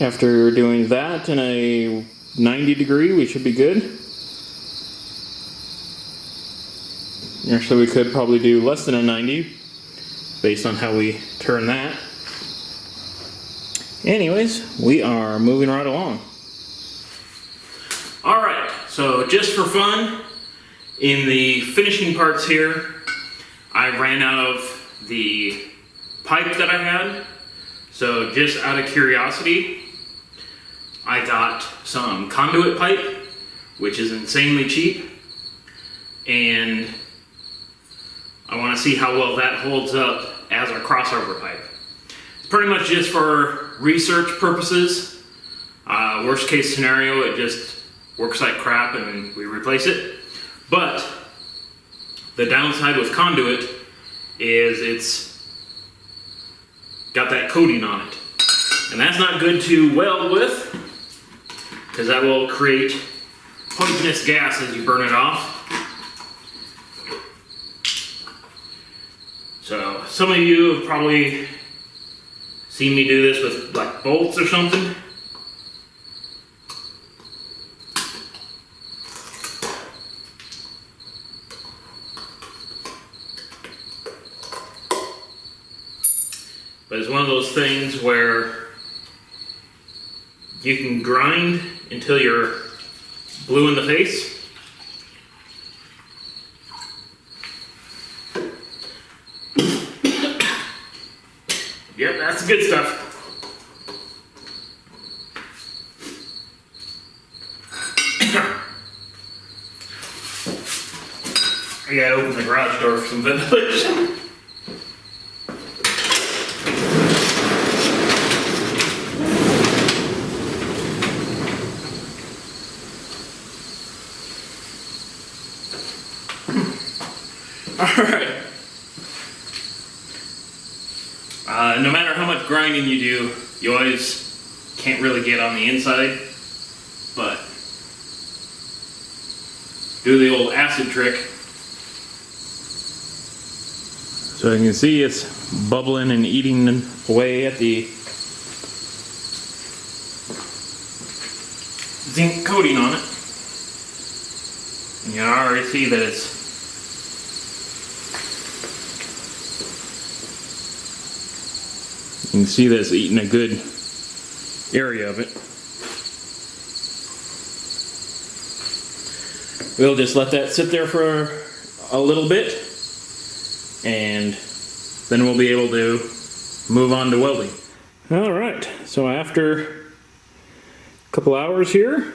After doing that in a 90-degree, we should be good. Actually, we could probably do less than a 90 based on how we turn that. Anyways, we are moving right along. Alright, so just for fun, in the finishing parts here, I ran out of the pipe that I had. So just out of curiosity, I got some conduit pipe, which is insanely cheap, and I want to see how well that holds up as our crossover pipe. It's pretty much just for research purposes. Worst case scenario, it just works like crap and we replace it. But the downside with conduit is it's got that coating on it. And that's not good to weld with, because that will create poisonous gas as you burn it off. So some of you have probably seen me do this with like bolts or something. But it's one of those things where you can grind until you're blue in the face. Yep, that's good stuff. I gotta open the garage door for some ventilation. Alright. No matter how much grinding you do, you always can't really get on the inside, but do the old acid trick. So you can see it's bubbling and eating away at the zinc coating on it. And you already see that it's you can see that it's eating a good area of it. We'll just let that sit there for a little bit, and then we'll be able to move on to welding. Alright, so after a couple hours here,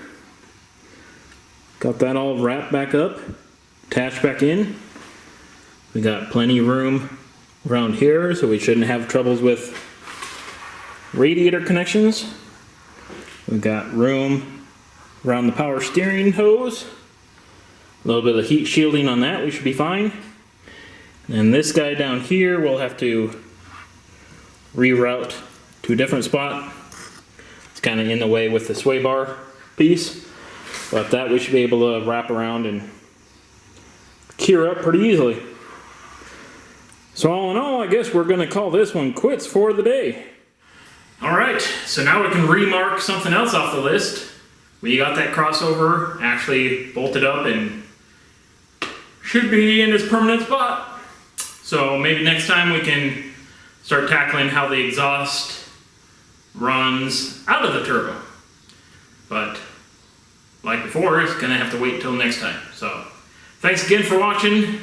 got that all wrapped back up, attached back in. We got plenty of room around here, so we shouldn't have troubles with radiator connections. We've got room around the power steering hose. A little bit of heat shielding on that, we should be fine. And this guy down here we'll have to reroute to a different spot. It's kind of in the way with the sway bar piece, but that we should be able to wrap around and cure up pretty easily. So all in all, I guess we're going to call this one quits for the day. Alright, so now we can remark something else off the list. We got that crossover actually bolted up and should be in its permanent spot. So maybe next time we can start tackling how the exhaust runs out of the turbo. But like before, it's going to have to wait until next time. So thanks again for watching.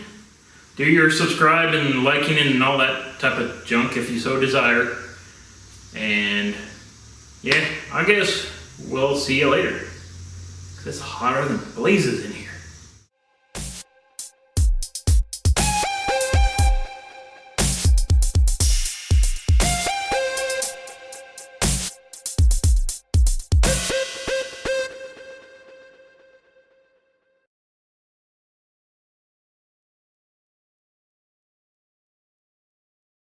Do your subscribe and liking and all that type of junk if you so desire. And yeah, I guess we'll see you later. 'Cause it's hotter than blazes in here.